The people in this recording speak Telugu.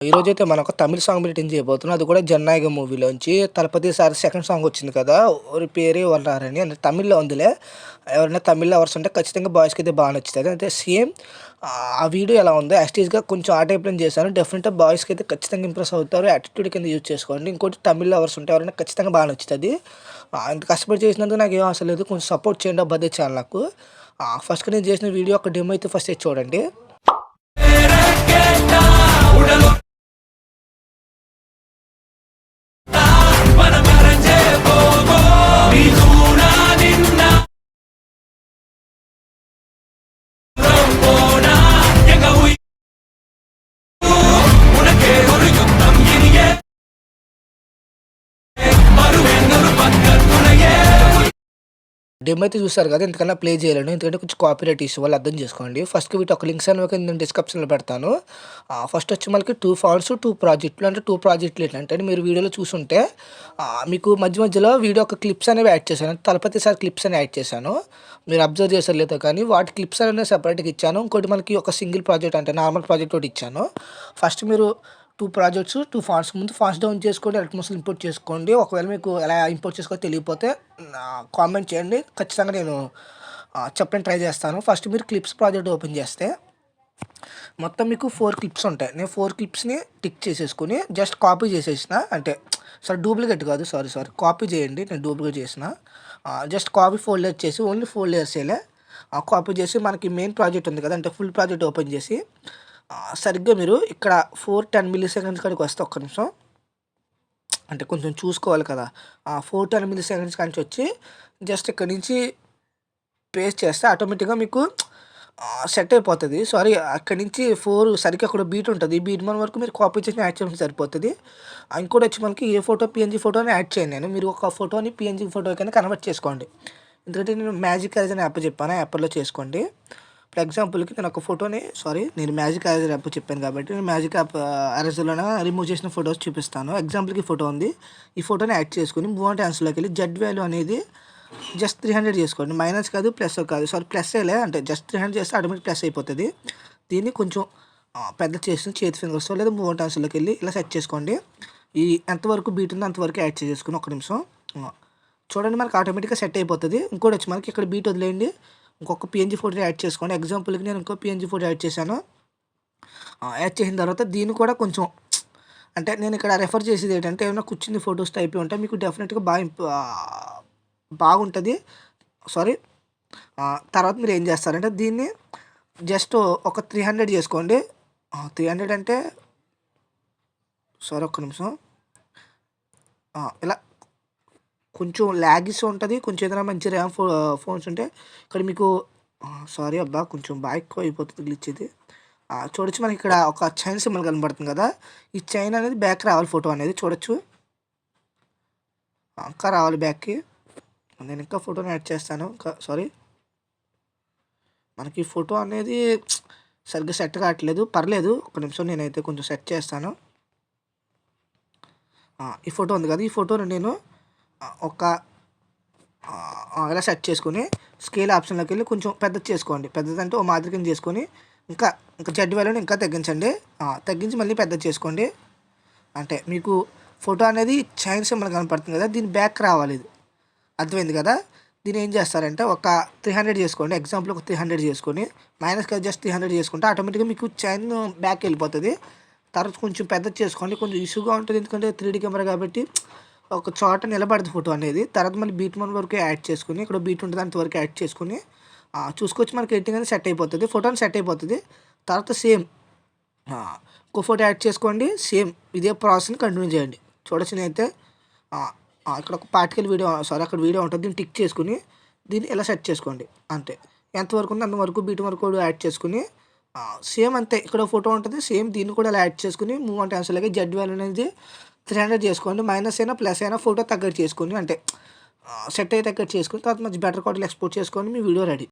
ఈరోజైతే మనం ఒక తమిళ్ సాంగ్ మీటింగ్ చేయబోతున్నాం. అది కూడా 'జననాయక' మూవీలోంచి 'తలపతి' సార్ సెకండ్ సాంగ్ వచ్చింది కదా! 'ఓరి పేరే వన్నారని' అంటే తమిళ్‌లో ఉందిలే. ఎవరైనా తమిళ్ లవర్స్ ఉంటే ఖచ్చితంగా బాయ్స్‌కి అయితే బాగా నచ్చుతది. అంటే సేమ్ ఆ వీడియో ఎలా ఉందో యాస్టీస్‌గా కొంచెం ఆ టైప్‌లోనే చేశాను. డెఫినెట్‌గా బాయ్స్‌కి అయితే ఖచ్చితంగా ఇంప్రెస్ అవుతారు. యాటిట్యూడ్ కింద యూజ్ చేసుకోండి. ఇంకోటి తమిళ్ లవర్స్ ఉంటే ఎవరైనా ఖచ్చితంగా బాగా నచ్చుతది. ఇంత కష్టపడి చేసినందుకు నాకేం అవసరం లేదు. కొంచెం సపోర్ట్ చేయండి ఆ బర్త్‌డే ఛానల్ నాకు. ఫస్ట్‌గా నేను చేసిన వీడియో ఒక డెమో అయితే ఫస్ట్ అయితే చూడండి. డెమో అయితే చూసారు కదా! ఇంతకన్నా ప్లే చేయలేను. ఎందుకంటే కొంచెం కాపీరైట్ ఇష్యూ వల్ల అర్థం చేసుకోండి. ఫస్ట్‌కి వీటి ఒక లింక్స్ అనేవి నేను డిస్క్రిప్షన్‌లో పెడతాను. ఫస్ట్ వచ్చి మనకి 2 ఫాంట్స్, 2 ప్రాజెక్టులు అంటే 2 ప్రాజెక్టులు ఏంటంటే మీరు వీడియోలో చూసుంటే మీకు మధ్య మధ్యలో వీడియో ఒక క్లిప్స్ అనేవి యాడ్ చేశాను. అంటే తలపతి సార్ క్లిప్స్ అని యాడ్ చేశాను. మీరు అబ్జర్వ్ చేశారో లేదో కానీ వాటి క్లిప్స్ అనేవి సెపరేట్‌గా ఇచ్చాను. ఇంకోటి మనకి ఒక సింగిల్ ప్రాజెక్ట్ అంటే నార్మల్ ప్రాజెక్ట్ ఒకటి ఇచ్చాను. ఫస్ట్ మీరు 2 ప్రాజెక్ట్స్, 2 ఫాంట్స్ ముందు ఫాంట్స్ డౌన్ చేసుకోండి. అట్మోస్‌లో ఇంపోర్ట్ చేసుకోండి. ఒకవేళ మీకు ఎలా ఇంపోర్ట్ చేసుకోవాలో తెలియకపోతే కామెంట్ చేయండి. ఖచ్చితంగా నేను చెప్పడానికి ట్రై చేస్తాను. ఫస్ట్ మీరు క్లిప్స్ ప్రాజెక్ట్ ఓపెన్ చేస్తే మొత్తం మీకు 4 క్లిప్స్ ఉంటాయి. నేను 4 క్లిప్స్‌ని టిక్ చేసేసుకొని జస్ట్ కాపీ చేసేసిన. అంటే డూప్లికేట్ కాదు. సారీ. కాపీ చేయండి. నేను డూప్లికేట్ చేసిన. జస్ట్ కాపీ ఫోల్డర్ చేసి ఓన్లీ 4 లేయర్సేలే కాపీ చేసి మనకి మెయిన్ ప్రాజెక్ట్ ఉంది కదా! అంటే ఫుల్ ప్రాజెక్ట్ ఓపెన్ చేసి సరిగ్గా మీరు ఇక్కడ 4:10 మిల్లీ సెకండ్స్ కాడికి వస్తే ఒక్క నిమిషం. అంటే కొంచెం చూసుకోవాలి కదా! 4:10 మిల్లీ సెకండ్స్ కాంచి వచ్చి జస్ట్ ఇక్కడి నుంచి పేస్ట్ చేస్తే ఆటోమేటిక్‌గా మీకు సెట్ అయిపోతది. సారీ అక్కడి నుంచి 4 సరిగ్గా అక్కడ బీట్ ఉంటది. ఈ బీట్ మన వరకు మీరు కాపీ చేసి యాడ్ చేయడం సరిపోతది. ఇంకోటొచ్చి మనకి ఏ ఫోటో, పీఎన్‌జీ ఫోటోని యాడ్ చేయను నేను. మీరు ఒక ఫోటోని పీఎన్‌జీ ఫోటో కింద కన్వర్ట్ చేసుకోండి. ఎందుకంటే నేను మ్యాజిక్ ఎరేజర్ అనే యాప్ చెప్పాను. ఆ యాప్‌లో చేసుకోండి. ఫర్ ఎగ్జాంపుల్‌కి నేను ఒక ఫోటోని నేను మ్యాజిక్ ఎరేజర్ యాప్ చెప్పాను కాబట్టి నేను మ్యాజిక్ యాప్ ఎరేజర్‌లోనే రిమూవ్ చేసిన ఫోటోస్ చూపిస్తాను. ఎగ్జాంపుల్‌కి ఈ ఫోటో ఉంది. ఈ ఫోటోని యాడ్ చేసుకొని మూవ్ ఆన్ ట్రాన్స్‌లోకెళ్ళి జెడ్ వాల్యూ అనేది జస్ట్ 300 చేసుకోండి. మైనస్ కాదు, ప్లస్ కాదు. ప్లస్సేలే అంటే జస్ట్ 300 చేస్తే ఆటోమేటిక్ ప్లస్ అయిపోతది. దీన్ని కొంచెం పెద్ద చేసి చేతి ఫింగర్స్‌తో లేదా మూవ్ ఆన్ ట్రాన్స్‌లోకెళ్ళి ఇలా సెట్ చేసుకోండి. ఈ ఎంతవరకు బీట్ ఉందో అంతవరకు యాడ్ చేసేసుకొని ఒక్క నిమిషం. చూడండి మనకు ఆటోమేటిక్‌గా సెట్ అయిపోతది. ఇంకోటొచ్చి మనకి ఇక్కడ బీట్ వదిలేయండి. ఇంకొక పీఎన్‌జీ ఫోటో యాడ్ చేసుకోండి. ఎగ్జాంపుల్‌కి నేను ఇంకో పీఎన్‌జీ ఫోటో యాడ్ చేశాను. యాడ్ చేసిన తర్వాత దీన్ని కూడా కొంచెం అంటే నేను ఇక్కడ రెఫర్ చేసేది ఏంటంటే ఏమైనా కూర్చుని ఫోటోస్‌తో అయిపోయి ఉంటే మీకు డెఫినిట్‌గా బాగుంటది. సారీ. తర్వాత మీరు ఏం చేస్తారంటే దీన్ని జస్ట్ ఒక 300 చేసుకోండి. 300 అంటే సారీ ఒక్క నిమిషం. ఇలా కొంచెం లాగిస్ ఉంటది. కొంచెం ఏదైనా మంచి ర్యామ్ ఫోన్స్ ఉంటే ఇక్కడ మీకు సారీ అబ్బా! కొంచెం బాగా ఎక్కువ అయిపోతుంది గ్లిచ్ ఇది. చూడొచ్చు మనకి ఇక్కడ ఒక చైన్ సింబల్ కనబడుతుంది కదా! ఈ చైన్ అనేది బ్యాక్ రావాలి ఫోటో అనేది చూడొచ్చు. ఇంకా రావాలి బ్యాక్‌కి. నేను ఇంకా ఫోటోని యాడ్ చేస్తాను. సారీ. మనకి ఫోటో అనేది సరిగ్గా సెట్ కావట్లేదు. పర్లేదు. ఒక్క నిమిషం నేనైతే కొంచెం సెట్ చేస్తాను. ఈ ఫోటో ఉంది కదా! ఈ ఫోటోని నేను ఒక ఇలా సెట్ చేసుకొని స్కేల్ ఆప్షన్‌లోకెళ్ళి కొంచెం పెద్దది చేసుకోండి. పెద్దదంటే ఓ మాదిరి కింద చేసుకొని ఇంకా జెడ్ వాల్యూని ఇంకా తగ్గించండి. తగ్గించి మళ్ళీ పెద్దది చేసుకోండి. అంటే మీకు ఫోటో అనేది చైన్ సింబల్ కనపడుతుంది కదా! దీని బ్యాక్ రావాలి ఇది. అర్థమైంది కదా! దీన్ని ఏం చేస్తారంటే ఒక 300 చేసుకోండి. ఎగ్జాంపుల్ ఒక 300 చేసుకొని మైనస్ కాదు జస్ట్ 300 చేసుకుంటే ఆటోమేటిక్‌గా మీకు చైన్ బ్యాక్ వెళ్ళిపోతది. తర్వాత కొంచెం పెద్దది చేసుకోండి. కొంచెం ఇష్యూగా ఉంటది. ఎందుకంటే 3డీ కెమెరా కాబట్టి ఒక చోట నిలబడదు ఫోటో అనేది. తర్వాత మళ్ళీ బీట్ వన్ వరకు యాడ్ చేసుకొని ఇక్కడ బీట్ ఉంటది అంతవరకు యాడ్ చేసుకొని చూసుకోవచ్చు మనకి ఎడిటింగ్ అనేది సెట్ అయిపోతది. ఫోటోని సెట్ అయిపోతది. తర్వాత సేమ్ ఇంకో ఫోటో యాడ్ చేసుకోండి. సేమ్ ఇదే ప్రాసెస్‌ని కంటిన్యూ చేయండి. చూడొచ్చు నేనైతే ఇక్కడ ఒక పార్టికల్ వీడియో అక్కడ వీడియో ఉంటుంది. దీన్ని టిక్ చేసుకొని దీన్ని ఇలా సెట్ చేసుకోండి అంతే. ఎంతవరకు ఉందో అంతవరకు బీట్ వరకు కూడా యాడ్ చేసుకొని సేమ్ అంతే. ఇక్కడ ఫోటో ఉంటుంది. సేమ్ దీన్ని కూడా ఇలా యాడ్ చేసుకొని మూవ్ ఆన్ ట్రాన్స్‌లోకి జెడ్ వాల్యూ అనేది 300 చేసుకోండి. మైనస్ అయినా, ప్లస్ అయినా ఫోటో తగ్గట్టు చేసుకోండి. అంటే సెట్ అయ్యేటట్టు చేసుకొని తర్వాత మంచి బెటర్ క్వాలిటీలో ఎక్స్‌పోర్ట్ చేసుకోండి. మీ వీడియో రెడీ.